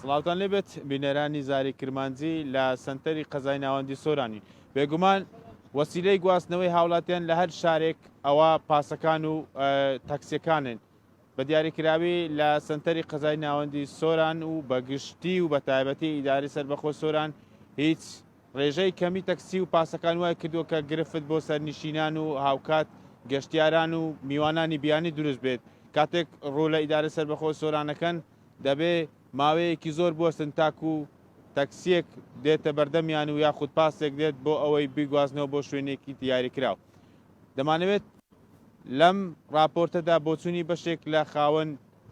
سڵاوتان لێبێت بینەرانی زاری کرمانجی لە سنتەری قەزای ناوەندی سۆرانی بێگومان وەسیلەی گواستنەوەی هاوڵاتیان لە هەر شارێک ئەوە پاسەکان و تەکسیەکانن بە دیاریکراوی لە سنتەری قەزای ناوەندی سۆران و بەگشتی و بە تایبەتی ئیداری سەربەخۆ سۆران هیچ ڕێژەی کەمی تەکسی و پاسەکان وای کردووە کە گرفت بۆ سەرنشینان و هاوکات گەشتیاران و میوانانی بیانی دروست بێت کاتێک ڕوو لە ئیدارە سەربەخۆ سۆرانەکەن دەبێ ماوەیەکی زۆر بوەستن تاکو و تەکسیەک دێتە بەردەمیان و یاخود پاسێک دێت بۆ ئەوەی بیگوازنەوە بۆ شوێنێکی دیاریکراوە. دەمانەوێت لەم راپۆرتەدا بۆچوونی بەشێک لە خاوەن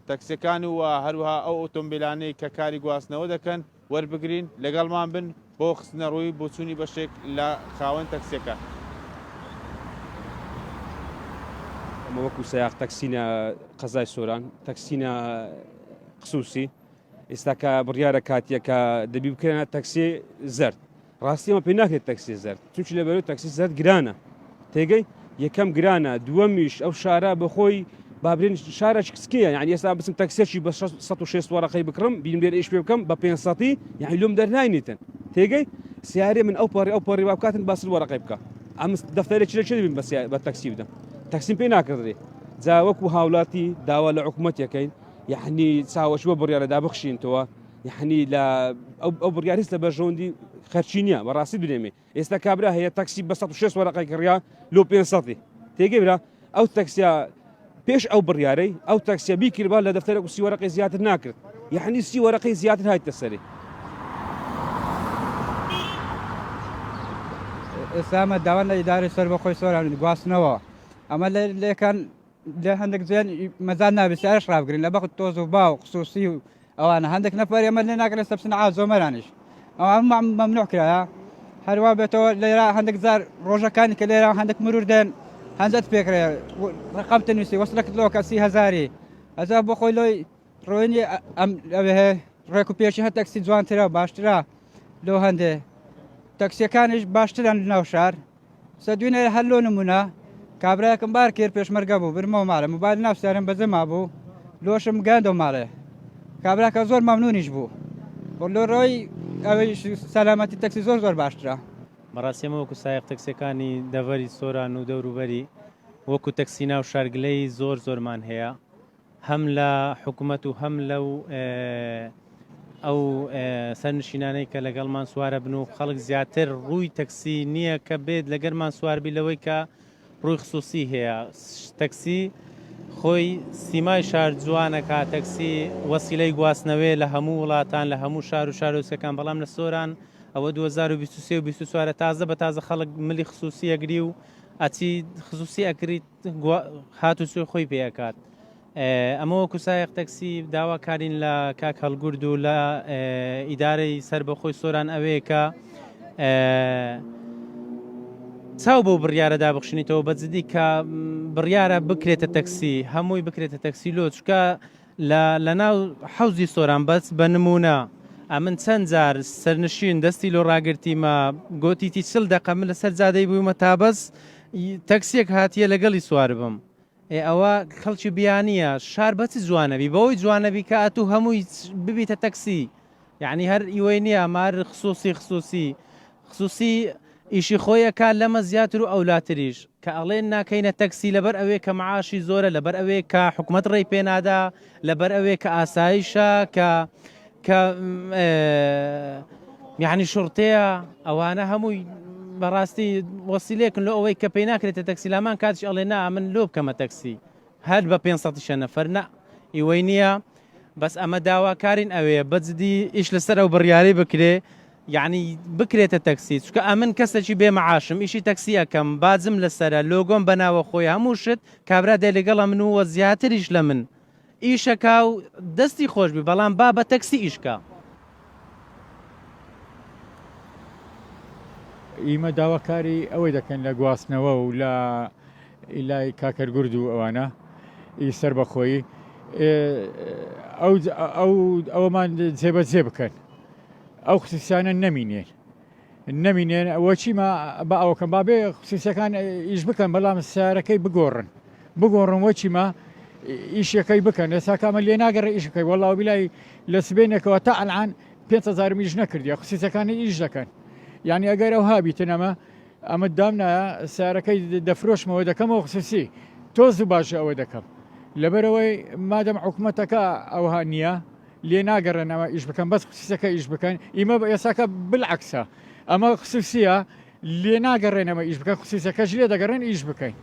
تەکسیەکان و هەروەها ئەو ئۆتۆمبیلانەی کە کاری گواستنەوە دەکەن وەربگرین لەگەڵمان بن بۆ خستنە ڕووی بۆچوونی بەشێک لە خاوەن تەکسیەکە. ئەمە وەکو سایاق تەکسینە قەزای سۆران تەکسینە خصوصی ئێستا کە بڕیارە کاتیەکە دەبی بکرێنە تەکسی زەرد ڕاستی ئەمە پێ ناکرێت تەکسی زەرد چونچ لەبەرەوەی تەکسی زەرد گرانە تێگەی یەکەم گرانە دووەمیش ئەو شارە بەخۆی بابرێن شارێک کسکیە یعنی ئێستا بچم تەکسێکی بە 106 وەرەقەی بکڕم بینم لێرە ئیش پێ بکەم بە 500 یعنی لۆم دەرناینیتن تێگەی سیارێ من ئەو پەڕی وا بکاتن باسل وەرەقەی بکە ئەم دەفتەرێکی لە چێ دەبین بە تەکسی بدەم تەکسیم پێ ناکردێ جا وەکو هاوڵاتی داوا لە حکوومەتەکەین یعنی چاوەش بۆ بڕیارەدا بخشینتەوە یعنی لە ئەو بڕیاریست لە بەژۆندی خەرچی نییە بەڕاستی درێمێ ئێستا کابرا هەیە تەکسی بە 106 وەرەقەی کڕیا لۆ 500 تێگەی برا ئەو تەکسیا پێش ئەو بڕیارەی ئەو تەکسیا بیکرد لە دەفتەرێک و 30 وەرەقەی زیاتر ناکرد یعنی 30 وەرەقەی زیاتر هایتە سەری. ئێستا داوان لە ئیدارەی سەربەخۆی سۆران گواستنەوە ئەمە لێکان لێ هەندێک جوێن مەزان نابێسیارش ڕابگرین لە بەخت تۆز و با و خصوصی و ئەوانە هەندێک نەفەر ئەمە لێ ناگرێت سەبسنعا زۆمەرانیش ئەوە مەمنوع کرایە هەروە بێتەوە لێرە هەندێک زار ڕۆژەکانی کە لێرە هەندێک مرور دێن هەنجەت پێکرێ ڕقم تەنووسی وەسلەکردەوە کە 30,000 ئەجا بۆ خۆی لۆی ڕۆینی ئەوێ ڕێک و پێشی هە تەکسی جوانترە باشترە لۆ هەندێ تەکسیەکانیش باشترن لەناو شار سەدوینێ هەر لۆ نمونە کابراایەکەم بار کرد پێشمەرگە بوو برمەوە ماڵە موبایل ناو سیارم بەزەما بوو لۆشم گاندەوە ماڵێ کابراکە زۆر مەمنونیش بوو بۆ لۆ ڕۆی ئەوەی سەلامەتی تەکسی زۆر باشترە. بەڕاستیەمە وەکو سایق تەکسیەکانی دەڤەری سۆران و دەوروبەری وەکو تەکسی ناو شارگلەی زۆرمان هەیە هەم لە حکوومەت و هەم لەو ئەو سەرنشینانەی کە لەگەڵمان سوارە بن و خەڵک زیاتر ڕووی تەکسی نییە کە بێت لەگەرمان سواربی لەوەی کە ڕووی خصوصی هەیە تەکسی خۆی سیمای شار جوانەکە تەکسی وەسیلەی گواستنەوەی لە هەموو وڵاتان لە هەموو شار و شارۆچەکان بەڵام لە سۆران ئەوە 2023 و 24 تازە بە تازە خەڵک ملی خصوصی ئەگری و ئەچی خصوصی ئەکریت هاتوچۆی خۆی پێەکات. ئەمە وەکو سایق تەکسی داواکارین لە کاک هەڵگورد و لە ئیدارەی سەربەخۆی سۆران ئەوەیە کە چاو بۆ بڕیارەدا بخشنیتەوە بەجددی کە بڕیارە بکرێتە تەکسی هەمووی بکرێتە تەکسی لۆ چکە لە ناو حەوزی سۆران بەس بە نمونە ئەمن چەند جار سەرنشین دەستی لۆ ڕاگرتیمە گۆتیتی 40 دقە من لەسەر جادەی بوومە تابەس تەکسیەک هاتیە لەگەڵی سوار بم ئەوە خەڵکی بیانیە شار بەچی جوانەبی بەوەی جوانەبی کە ئەتوو هەمووی ببیتە تەکسی یعنی هەر ئیوەی نییە مار خصوصی ئیشی خۆیەکە لەمە زیاتر و ئەولاتریش کە ئەڵێن ناکەینە تەکسی لەبەر ئەوەیە کە معاشی زۆرە لەبەر ئەوەیە کە حکوومەت ڕێی پێنادا لەبەر ئەوەیە کە ئاسایشە کە یعنی شورتەیە ئەوانە هەمووی بەڕاستی وەسیلێکن لە ئەوەی کە پێی ناکرێتە تەکسی لامان کاتش ئەڵێ نا من لۆ بکەمە تەکسی هەر بە 500 نەفەر نە ئیوەی نییە بەس ئەمە داواکارین ئەوەیە بەجددی ئیش لەسەر ئەو بڕیاری بکرێ یعنی بکرێتە تەکسی چکە ئەمن کەسێکی بێ مەعاشم ئیشی تەکسی ئەەکەم بازم لەسرە لۆگۆم بەناوە خۆی هەموو شت کابرا دێ لەگەڵە من وە زیاتریش لە من ئیشەکە و دەستی خۆشبی بەڵام با بە تەکسی ئیشکە. ئیمە داواکاری ئەوەی دەکەن لە گواستنەوە و لە ئیلای کاکەرگورد و ئەوانە ئی سەر بەخۆی ئەومان جێبەجێ بکەن ئەو خصوصیانە نەمینێن ئەوە چیمە بە ئەوکەم بابێ خصوصیەکان ئیش بکەن بەڵام سیارەکەی بگۆڕن وەچیمە ئیشەکەی بکەن ئێستا کامە لێ ناگەڕێ ئیشەکەی وەڵاو بیلای لە سبێنێکەوە تا ئەلعان 5,000 میش نەکردی خصوصیەکانی ئیش دەکەن یعنی ئەگەر ئەو هابیتن ئەمە دامنایە سارەکەی دەفرۆشمەوە دەکەمەوە خصوصی تۆز و باشە ئەوە دەکەم لەبەرەوەی مادەم حکوومەتەکە ئەوها نییە لێ ناگەڕێن ئەمە ئیش بکەن بەس خصوصەکە ئیش بکەن ئیمە بە ئێساکە بالعکسە ئەمە خصوصیە لێ ناگەڕێن ئەمە ئیش بکەن خصوصەکەش لێ دەگەڕێن ئیش بکەین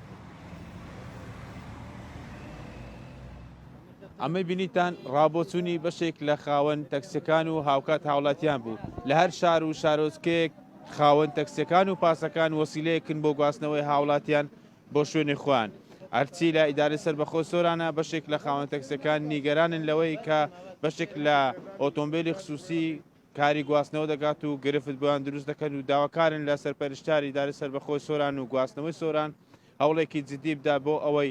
ئەمە بینیتان ڕابۆچوونی بەشێک لە خاوەن تەکسیەکان و هاوکات هاوڵاتیان بوو لە هەر شار و شارۆچکەیەک خاوەن تەکسیەکان و پاسەکان وەسیلەیەکن بۆ گواستنەوەی هاوڵاتیان بۆ شوێنی خۆیان ئەرچی لە ئیدارەی سەربەخۆ سۆرانە بەشێک لە خاوەن تەکسیەکان نیگەرانن لەوەی کە بەشێک لە ئۆتۆمبیلی خصوصی کاری گواستنەوە دەگات و گرفت بۆیان دروست دەکەن و داواکارن لە سەرپەرشتاری ئیدارەی سەربەخۆی سۆران و گواستنەوەی سۆران هەوڵێکی جدی بدا بۆ ئەوەی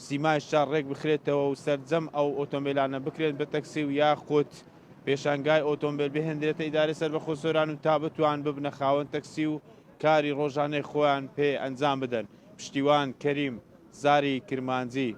سیمای شار ڕێک بخرێتەوە و سەرجەم ئەو ئۆتۆمبیلانە بکرێن بە تەکسی و یاخۆت پێشانگای ئۆتۆمبیل بهێنرێتە ئیدارەی سەربەخۆ سۆران و تا بتوان ببنە خاوەن تەکسی و کاری ڕۆژانەی خۆیان پێ ئەنجام بدەن پشتیوان کەریم زاری کرمانجی